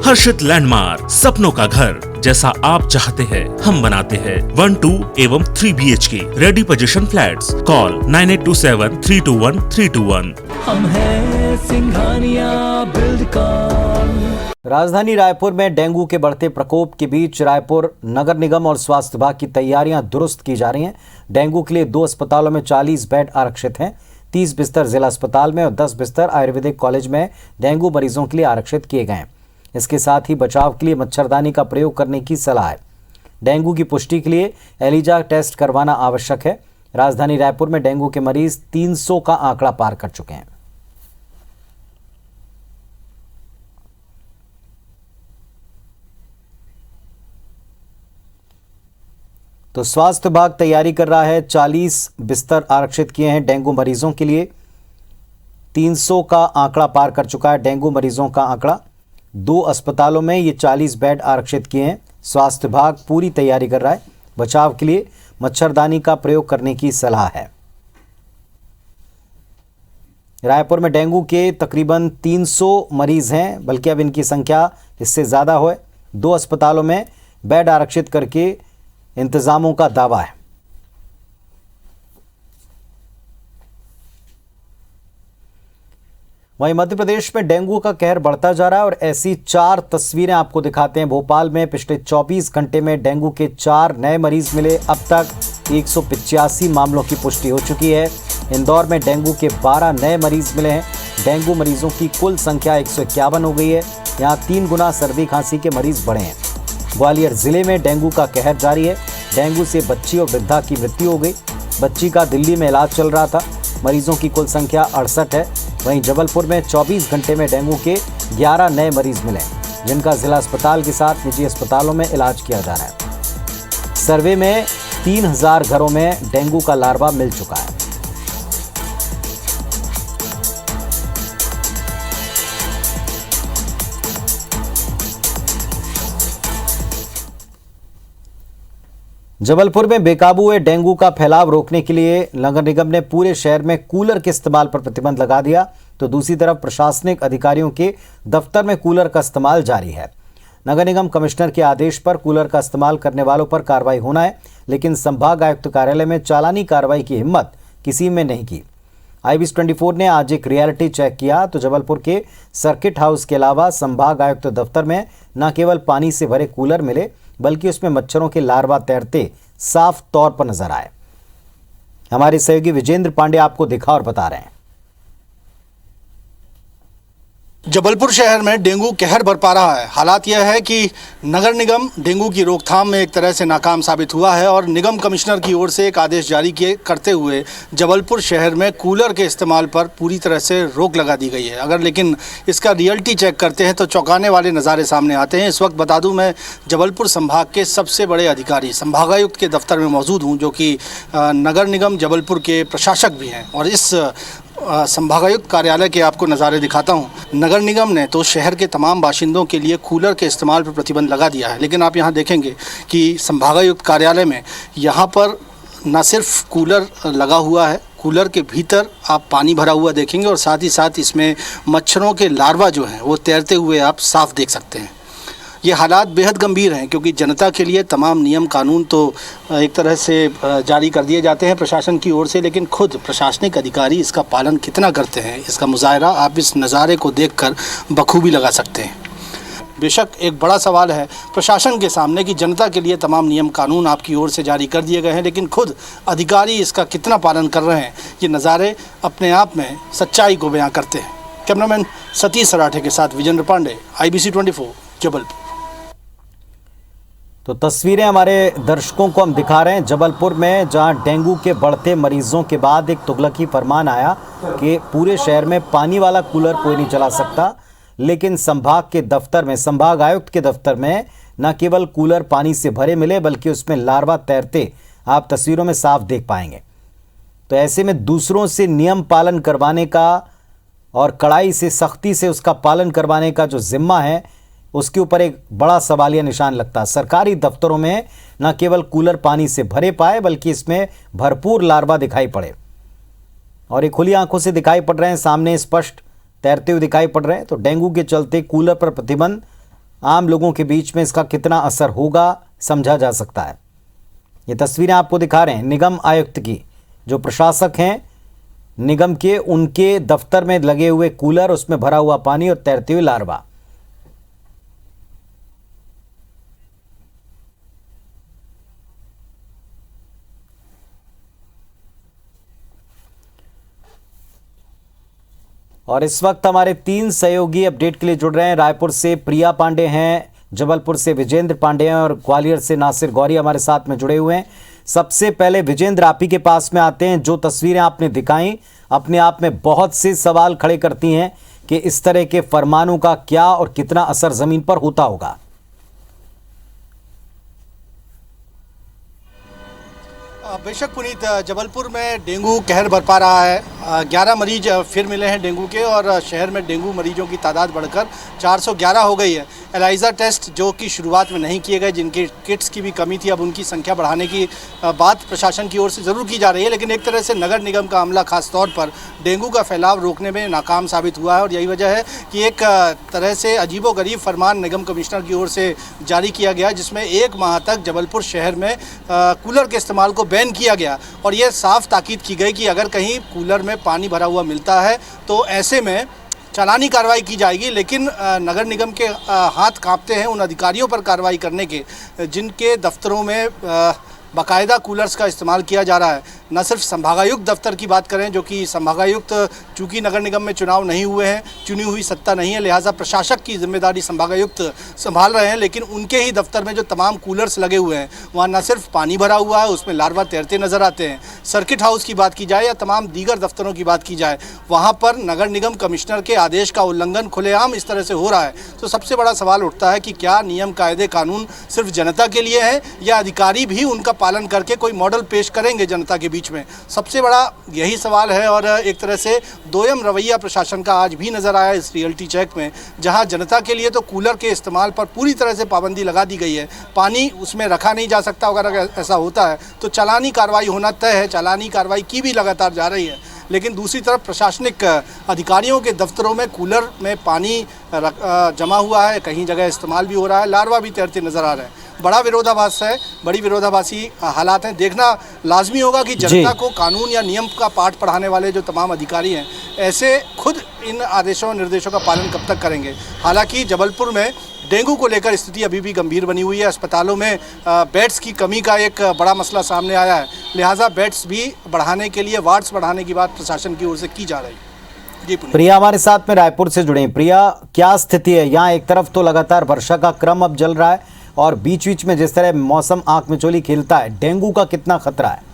हर्षित landmark, सपनों का घर जैसा आप चाहते हैं हम बनाते हैं। 1, 2 एवं 3 BHK ready position flats. Call 9827321321। हम हैं सिंघानिया बिल्डकॉन। राजधानी रायपुर में डेंगू के बढ़ते प्रकोप के बीच रायपुर नगर निगम और स्वास्थ्य विभाग की तैयारियां दुरुस्त की जा रही हैं। डेंगू के लिए 2 अस्पतालों में 40 बेड आरक्षित हैं। 30 बिस्तर जिला अस्पताल में और 10 बिस्तर आयुर्वेदिक कॉलेज में डेंगू मरीजों के लिए आरक्षित किए गए हैं। इसके साथ ही बचाव के लिए मच्छरदानी का प्रयोग करने की सलाह है। डेंगू की पुष्टि के लिए एलिजा टेस्ट करवाना आवश्यक है। राजधानी रायपुर में डेंगू के मरीज 300 का आंकड़ा पार कर चुके हैं। तो स्वास्थ्य विभाग तैयारी कर रहा है। 40 बिस्तर आरक्षित किए हैं डेंगू मरीजों के लिए। 300 का आंकड़ा पार कर चुका है डेंगू मरीजों का आंकड़ा। 2 अस्पतालों में ये 40 बेड आरक्षित किए हैं। स्वास्थ्य विभाग पूरी तैयारी कर रहा है। बचाव के लिए मच्छरदानी का प्रयोग करने की सलाह है। रायपुर में डेंगू के तकरीबन 300 मरीज हैं, बल्कि अब इनकी संख्या इससे ज़्यादा हो। 2 अस्पतालों में बेड आरक्षित करके इंतजामों का दावा है। वहीं मध्य प्रदेश में डेंगू का कहर बढ़ता जा रहा है और ऐसी 4 तस्वीरें आपको दिखाते हैं। भोपाल में पिछले 24 घंटे में डेंगू के 4 नए मरीज मिले। अब तक 185 मामलों की पुष्टि हो चुकी है। इंदौर में डेंगू के 12 नए मरीज मिले हैं। डेंगू मरीजों की कुल संख्या 151 हो गई है। यहाँ 3 गुना सर्दी खांसी के मरीज बढ़े हैं। ग्वालियर जिले में डेंगू का कहर जारी है। डेंगू से बच्ची और वृद्धा की मृत्यु हो गई। बच्ची का दिल्ली में इलाज चल रहा था। मरीजों की कुल संख्या 68 है। वहीं जबलपुर में 24 घंटे में डेंगू के 11 नए मरीज मिले, जिनका जिला अस्पताल के साथ निजी अस्पतालों में इलाज किया जा रहा है। सर्वे में 3000 घरों में डेंगू का लार्वा मिल चुका है। जबलपुर में बेकाबू हुए डेंगू का फैलाव रोकने के लिए नगर निगम ने पूरे शहर में कूलर के इस्तेमाल पर प्रतिबंध लगा दिया, तो दूसरी तरफ प्रशासनिक अधिकारियों के दफ्तर में कूलर का इस्तेमाल जारी है। नगर निगम कमिश्नर के आदेश पर कूलर का इस्तेमाल करने वालों पर कार्रवाई होना है, लेकिन संभाग आयुक्त कार्यालय में चालानी कार्रवाई की हिम्मत किसी में नहीं की। IBC 24 ने आज एक रियलिटी चेक किया तो जबलपुर के सर्किट हाउस के अलावा संभाग आयुक्त दफ्तर में न केवल पानी से भरे कूलर मिले, बल्कि उसमें मच्छरों के लार्वा तैरते साफ तौर पर नजर आए। हमारे सहयोगी विजेंद्र पांडे आपको दिखा और बता रहे हैं। जबलपुर शहर में डेंगू कहर बरपा रहा है। हालात यह है कि नगर निगम डेंगू की रोकथाम में एक तरह से नाकाम साबित हुआ है और निगम कमिश्नर की ओर से एक आदेश जारी करते हुए जबलपुर शहर में कूलर के इस्तेमाल पर पूरी तरह से रोक लगा दी गई है। अगर लेकिन इसका रियलिटी चेक करते हैं तो चौंकाने वाले नज़ारे सामने आते हैं। इस वक्त बता दूं, मैं जबलपुर संभाग के सबसे बड़े अधिकारी संभागायुक्त के दफ्तर में मौजूद हूँ, जो कि नगर निगम जबलपुर के प्रशासक भी हैं। और इस संभागायुक्त कार्यालय के आपको नज़ारे दिखाता हूं। नगर निगम ने तो शहर के तमाम बाशिंदों के लिए कूलर के इस्तेमाल पर प्रतिबंध लगा दिया है, लेकिन आप यहां देखेंगे कि संभागायुक्त कार्यालय में यहां पर न सिर्फ कूलर लगा हुआ है, कूलर के भीतर आप पानी भरा हुआ देखेंगे और साथ ही साथ इसमें मच्छरों के लार्वा जो हैं वो तैरते हुए आप साफ देख सकते हैं। ये हालात बेहद गंभीर हैं, क्योंकि जनता के लिए तमाम नियम कानून तो एक तरह से जारी कर दिए जाते हैं प्रशासन की ओर से, लेकिन खुद प्रशासनिक अधिकारी इसका पालन कितना करते हैं, इसका मुजाहरा आप इस नज़ारे को देखकर बखूबी लगा सकते हैं। बेशक एक बड़ा सवाल है प्रशासन के सामने कि जनता के लिए तमाम नियम कानून आपकी ओर से जारी कर दिए गए हैं, लेकिन खुद अधिकारी इसका कितना पालन कर रहे हैं, ये नज़ारे अपने आप में सच्चाई को बयां करते हैं। कैमरामैन सतीश सराठे के साथ विजेंद्र पांडे, IBC 24 जबलपुर। तो तस्वीरें हमारे दर्शकों को हम दिखा रहे हैं जबलपुर में, जहां डेंगू के बढ़ते मरीजों के बाद एक तुगलकी फरमान आया कि पूरे शहर में पानी वाला कूलर कोई नहीं चला सकता, लेकिन संभाग के दफ्तर में, संभाग आयुक्त के दफ्तर में न केवल कूलर पानी से भरे मिले, बल्कि उसमें लार्वा तैरते आप तस्वीरों में साफ देख पाएंगे। तो ऐसे में दूसरों से नियम पालन करवाने का और कड़ाई से, सख्ती से उसका पालन करवाने का जो जिम्मा है, उसके ऊपर एक बड़ा सवालिया निशान लगता है। सरकारी दफ्तरों में न केवल कूलर पानी से भरे पाए, बल्कि इसमें भरपूर लार्वा दिखाई पड़े और ये खुली आंखों से दिखाई पड़ रहे हैं, सामने स्पष्ट तैरते हुए दिखाई पड़ रहे हैं। तो डेंगू के चलते कूलर पर प्रतिबंध आम लोगों के बीच में इसका कितना असर होगा समझा जा सकता है। ये तस्वीरें आपको दिखा रहे हैं निगम आयुक्त की, जो प्रशासक हैं निगम के, उनके दफ्तर में लगे हुए कूलर, उसमें भरा हुआ पानी और तैरते हुए लार्वा। और इस वक्त हमारे 3 सहयोगी अपडेट के लिए जुड़ रहे हैं। रायपुर से प्रिया पांडे हैं, जबलपुर से विजेंद्र पांडे हैं और ग्वालियर से नासिर गौरी हमारे साथ में जुड़े हुए हैं। सबसे पहले विजेंद्र, आप ही के पास में आते हैं। जो तस्वीरें आपने दिखाई अपने आप में बहुत से सवाल खड़े करती हैं कि इस तरह के फरमानों का क्या और कितना असर जमीन पर होता होगा। बेशक पुनीत, जबलपुर में डेंगू कहर बरपा रहा है। 11 मरीज फिर मिले हैं डेंगू के और शहर में डेंगू मरीजों की तादाद बढ़कर 411 हो गई है। एलाइजा टेस्ट जो कि शुरुआत में नहीं किए गए, जिनकी किट्स की भी कमी थी, अब उनकी संख्या बढ़ाने की बात प्रशासन की ओर से ज़रूर की जा रही है। लेकिन एक तरह से नगर निगम का अमला खास तौर पर डेंगू का फैलाव रोकने में नाकाम साबित हुआ है और यही वजह है कि एक तरह से अजीबोगरीब फरमान निगम कमिश्नर की ओर से जारी किया गया, जिसमें 1 माह तक जबलपुर शहर में कूलर के इस्तेमाल को बैन किया गया और ये साफ ताकीद की गई कि अगर कहीं कूलर में पानी भरा हुआ मिलता है तो ऐसे में चालानी कार्रवाई की जाएगी। लेकिन नगर निगम के हाथ कांपते हैं उन अधिकारियों पर कार्रवाई करने के जिनके दफ्तरों में बाकायदा कूलर्स का इस्तेमाल किया जा रहा है। न सिर्फ संभागायुक्त दफ्तर की बात करें, जो कि संभागायुक्त चूँकि नगर निगम में चुनाव नहीं हुए हैं, चुनी हुई सत्ता नहीं है, लिहाजा प्रशासक की जिम्मेदारी संभागायुक्त संभाल रहे हैं, लेकिन उनके ही दफ्तर में जो तमाम कूलर्स लगे हुए हैं वहाँ न सिर्फ पानी भरा हुआ है, उसमें लार्वा तैरते नज़र आते हैं। सर्किट हाउस की बात की जाए या तमाम दीगर दफ्तरों की बात की जाए, वहाँ पर नगर निगम कमिश्नर के आदेश का उल्लंघन खुलेआम इस तरह से हो रहा है। तो सबसे बड़ा सवाल उठता है कि क्या नियम कायदे कानून सिर्फ जनता के लिए है या अधिकारी भी उनका पालन करके कोई मॉडल पेश करेंगे जनता के बीच में? सबसे बड़ा यही सवाल है और एक तरह से दोयम रवैया प्रशासन का आज भी नज़र आया इस रियलिटी चेक में, जहां जनता के लिए तो कूलर के इस्तेमाल पर पूरी तरह से पाबंदी लगा दी गई है, पानी उसमें रखा नहीं जा सकता। अगर ऐसा होता है तो चालानी कार्रवाई होना तय है, चालानी कार्रवाई की भी लगातार जा रही है। लेकिन दूसरी तरफ प्रशासनिक अधिकारियों के दफ्तरों में कूलर में पानी जमा हुआ है, कहीं जगह इस्तेमाल भी हो रहा है, लार्वा भी तैरते नज़र आ रहे हैं। बड़ा विरोधाभास है, बड़ी विरोधाभासी हालात हैं। देखना लाजमी होगा कि जनता को कानून या नियम का पाठ पढ़ाने वाले जो तमाम अधिकारी हैं ऐसे खुद इन आदेशों और निर्देशों का पालन कब तक करेंगे। हालांकि जबलपुर में डेंगू को लेकर स्थिति अभी भी गंभीर बनी हुई है। अस्पतालों में बेड्स की कमी का एक बड़ा मसला सामने आया है, लिहाजा बेड्स भी बढ़ाने के लिए वार्ड्स बढ़ाने की बात प्रशासन की ओर से की जा रही है। प्रिया हमारे साथ में रायपुर से जुड़े हैं। प्रिया, क्या स्थिति है यहाँ? एक तरफ तो लगातार वर्षा का क्रम अब चल रहा है और बीच बीच में जिस तरह मौसम आंख मिचौली खेलता है, डेंगू का कितना खतरा है?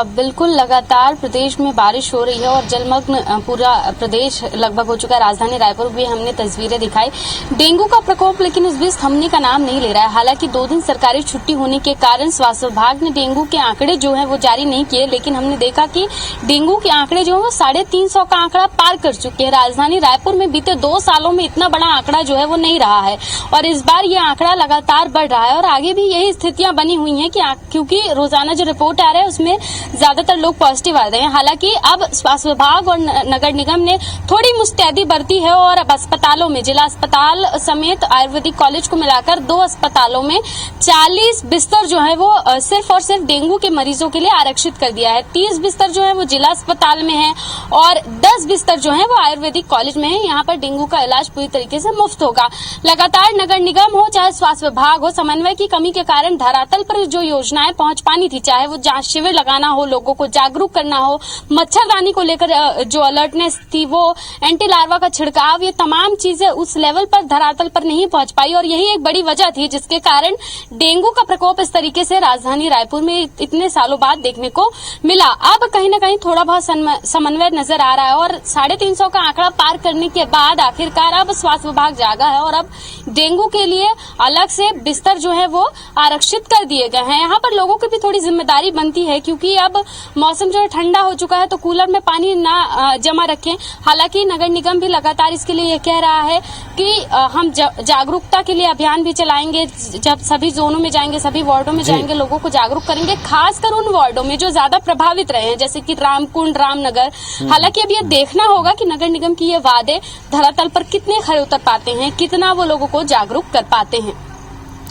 बिल्कुल, लगातार प्रदेश में बारिश हो रही है और जलमग्न पूरा प्रदेश लगभग हो चुका है। राजधानी रायपुर भी हमने तस्वीरें दिखाई। डेंगू का प्रकोप लेकिन इस बीच थमने का नाम नहीं ले रहा है। हालांकि 2 दिन सरकारी छुट्टी होने के कारण स्वास्थ्य विभाग ने डेंगू के आंकड़े जो है वो जारी नहीं किए, लेकिन हमने देखा कि डेंगू के आंकड़े जो है वो 350 का आंकड़ा पार कर चुके हैं। राजधानी रायपुर में बीते 2 सालों में इतना बड़ा आंकड़ा जो है वो नहीं रहा है और इस बार ये आंकड़ा लगातार बढ़ रहा है और आगे भी यही स्थितियां बनी हुई है क्योंकि रोजाना जो रिपोर्ट आ रहा है उसमें ज्यादातर लोग पॉजिटिव आ रहे हैं। हालांकि अब स्वास्थ्य विभाग और नगर निगम ने थोड़ी मुस्तैदी बरती है और अब अस्पतालों में, जिला अस्पताल समेत आयुर्वेदिक कॉलेज को मिलाकर 2 अस्पतालों में 40 बिस्तर जो है वो सिर्फ और सिर्फ डेंगू के मरीजों के लिए आरक्षित कर दिया है। 30 बिस्तर जो है वो जिला अस्पताल में है और 10 बिस्तर जो है वो आयुर्वेदिक कॉलेज में है। यहाँ पर डेंगू का इलाज पूरी तरीके से मुफ्त होगा। लगातार नगर निगम हो चाहे स्वास्थ्य विभाग हो, समन्वय की कमी के कारण धरातल पर जो योजनाएं पहुंच पानी थी, चाहे वो जांच शिविर लगाना हो, लोगों को जागरूक करना हो, मच्छरदानी को लेकर जो अलर्टनेस थी, वो एंटी लार्वा का छिड़काव, ये तमाम चीजें उस लेवल पर धरातल पर नहीं पहुंच पाई और यही एक बड़ी वजह थी जिसके कारण डेंगू का प्रकोप इस तरीके से राजधानी रायपुर में इतने सालों बाद देखने को मिला। अब कहीं ना कहीं थोड़ा बहुत समन्वय नजर आ रहा है और 350 का आंकड़ा पार करने के बाद आखिरकार अब स्वास्थ्य विभाग जागा है और अब डेंगू के लिए अलग से बिस्तर जो है वो आरक्षित कर दिए गए हैं। यहाँ पर लोगों की भी थोड़ी जिम्मेदारी बनती है क्योंकि अब मौसम जो है ठंडा हो चुका है तो कूलर में पानी ना जमा रखें। हालांकि नगर निगम भी लगातार इसके लिए ये कह रहा है कि हम जागरूकता के लिए अभियान भी चलाएंगे। जब सभी जोनों में जाएंगे, सभी वार्डों में जाएंगे, लोगों को जागरूक करेंगे, खासकर उन वार्डों में जो ज्यादा प्रभावित रहे हैं जैसे कि रामकुंड, रामनगर। हालांकि अब ये देखना होगा कि नगर निगम की ये वादे धरातल पर कितने खरे उतर पाते हैं, कितना वो लोगों को जागरूक कर पाते हैं।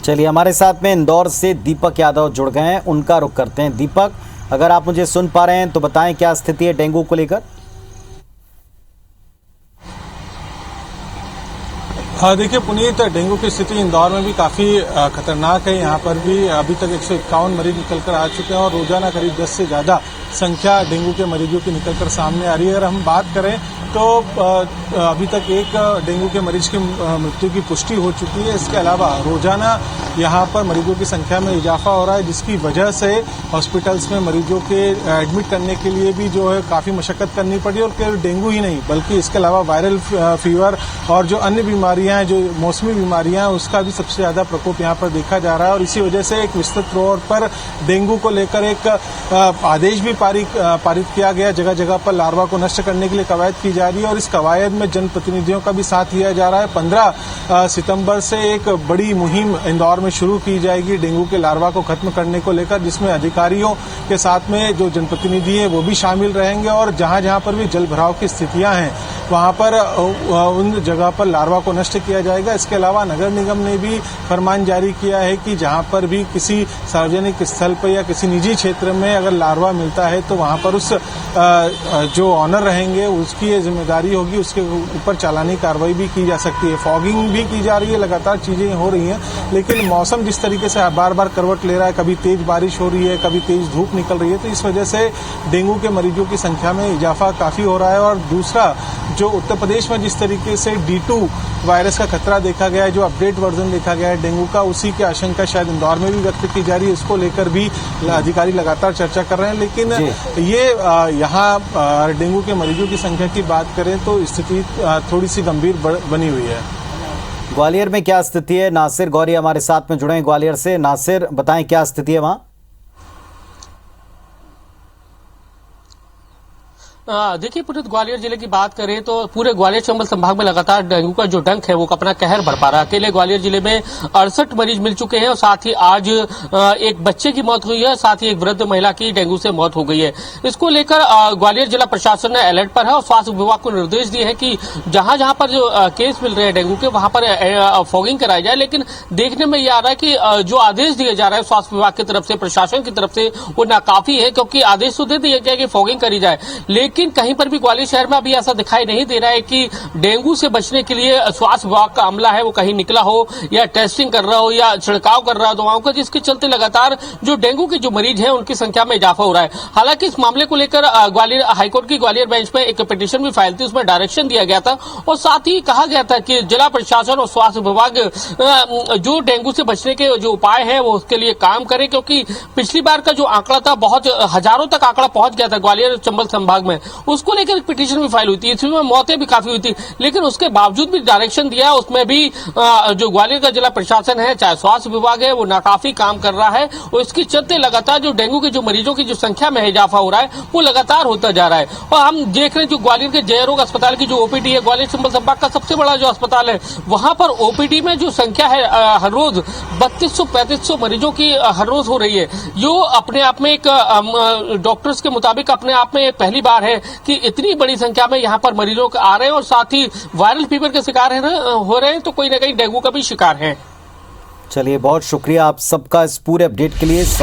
चलिए, हमारे साथ में इंदौर से दीपक यादव जुड़ गए हैं, उनका रुख करते हैं। दीपक, अगर आप मुझे सुन पा रहे हैं तो बताएं क्या स्थिति है डेंगू को लेकर। हाँ, देखिए पुनीत, डेंगू की स्थिति इंदौर में भी काफी खतरनाक है। यहाँ पर भी अभी तक 151 मरीज निकलकर आ चुके हैं और रोजाना करीब 10 से ज्यादा संख्या डेंगू के मरीजों की निकलकर सामने आ रही है। अगर हम बात करें तो अभी तक एक डेंगू के मरीज की मृत्यु की पुष्टि हो चुकी है। इसके अलावा रोजाना यहाँ पर मरीजों की संख्या में इजाफा हो रहा है, जिसकी वजह से हॉस्पिटल्स में मरीजों के एडमिट करने के लिए भी जो है काफी मशक्कत करनी पड़ी। और केवल डेंगू ही नहीं बल्कि इसके अलावा वायरल फीवर और जो अन्य बीमारियां हैं, जो मौसमी बीमारियां हैं, उसका भी सबसे ज्यादा प्रकोप यहाँ पर देखा जा रहा है। और इसी वजह से एक विस्तृत तौर पर डेंगू को लेकर एक आदेश भी पारित किया गया। जगह जगह पर लार्वा को नष्ट करने के लिए कवायद की जा रही है और इस कवायद में जनप्रतिनिधियों का भी साथ लिया जा रहा है। 15 सितंबर से एक बड़ी मुहिम इंदौर में शुरू की जाएगी डेंगू के लार्वा को खत्म करने को लेकर, जिसमें अधिकारियों के साथ में जो जनप्रतिनिधि है वो भी शामिल रहेंगे और जहां जहां पर भी जल भराव की स्थितियां हैं वहां पर उन जगह पर लार्वा को नष्ट किया जाएगा। इसके अलावा नगर निगम ने भी फरमान जारी किया है कि जहां पर भी किसी सार्वजनिक स्थल पर या किसी निजी क्षेत्र में अगर लार्वा मिलता है तो वहां पर उस जो ऑनर रहेंगे उसकी ये जिम्मेदारी होगी, उसके ऊपर चालानी कार्रवाई भी की जा सकती है। फॉगिंग भी की जा रही है, लगातार चीजें हो रही हैं, लेकिन मौसम जिस तरीके से बार बार करवट ले रहा है, कभी तेज बारिश हो रही है, कभी तेज धूप निकल रही है, तो इस वजह से डेंगू के मरीजों की संख्या में इजाफा काफी हो रहा है। और दूसरा, जो उत्तर प्रदेश में जिस तरीके से D2 वायरस का खतरा देखा गया है, जो अपडेट वर्जन देखा गया है डेंगू का, उसी की आशंका शायद इंदौर में भी व्यक्त की जा रही है। इसको लेकर भी अधिकारी लगातार चर्चा कर रहे हैं। लेकिन ये यहाँ डेंगू के मरीजों की संख्या की बात करें तो स्थिति थोड़ी सी गंभीर बनी हुई है। ग्वालियर में क्या स्थिति है? नासिर गौरी हमारे साथ में जुड़े हैं ग्वालियर से। नासिर, बताएं क्या स्थिति है वहां। देखिए पुनीत, ग्वालियर जिले की बात करें तो पूरे ग्वालियर चंबल संभाग में लगातार डेंगू का जो डंक है वो अपना कहर बरपा रहा है। अकेले ग्वालियर जिले में 68 मरीज मिल चुके हैं और साथ ही आज एक बच्चे की मौत हुई है, साथ ही एक वृद्ध महिला की डेंगू से मौत हो गई है। इसको लेकर ग्वालियर जिला प्रशासन ने अलर्ट पर है और स्वास्थ्य विभाग को निर्देश दिए हैं कि जहां जहां पर जो केस मिल रहे हैं डेंगू के, वहां पर फॉगिंग कराई जाए। लेकिन देखने में यह आ रहा है कि जो आदेश दिए जा रहे हैं स्वास्थ्य विभाग की तरफ से, प्रशासन की तरफ से, वो नाकाफी है, क्योंकि आदेश तो दे दिया गया कि फॉगिंग करी जाए, लेकिन कहीं पर भी ग्वालियर शहर में अभी ऐसा दिखाई नहीं दे रहा है कि डेंगू से बचने के लिए स्वास्थ्य विभाग का अमला है वो कहीं निकला हो या टेस्टिंग कर रहा हो या छिड़काव कर रहा हो दवाओं का, जिसके चलते लगातार जो डेंगू के जो मरीज हैं उनकी संख्या में इजाफा हो रहा है। हालांकि इस मामले को लेकर ग्वालियर हाईकोर्ट की ग्वालियर बेंच में एक पिटीशन भी फाइल थी, उसमें डायरेक्शन दिया गया था और साथ ही कहा गया था कि जिला प्रशासन और स्वास्थ्य विभाग जो डेंगू से बचने के जो उपाय है वो उसके लिए काम करे, क्योंकि पिछली बार का जो आंकड़ा था बहुत हजारों तक आंकड़ा पहुंच गया था ग्वालियर चंबल संभाग में, उसको लेकर एक पिटीशन भी फाइल हुई थी। इसमें मौतें भी काफी हुई थी, लेकिन उसके बावजूद भी डायरेक्शन दिया, उसमें भी जो ग्वालियर का जिला प्रशासन है चाहे स्वास्थ्य विभाग है वो नाकाफी काम कर रहा है और इसके चलते लगातार जो डेंगू के जो मरीजों की जो संख्या में इजाफा हो रहा है वो लगातार होता जा रहा है। और हम देख रहे हैं जो ग्वालियर के जय रोग अस्पताल की जो ओपीडी है, ग्वालियर चंबल संभाग का सबसे बड़ा जो अस्पताल है, वहां पर ओपीडी में जो संख्या है हर रोज 3200-3500 मरीजों की हर रोज हो रही है। जो अपने आप में एक डॉक्टर्स के मुताबिक अपने आप में पहली बार है कि इतनी बड़ी संख्या में यहाँ पर मरीजों आ रहे हैं और साथ ही वायरल फीवर के शिकार हो रहे हैं, तो कोई ना कहीं डेंगू का भी शिकार है। चलिए, बहुत शुक्रिया आप सबका इस पूरे अपडेट के लिए।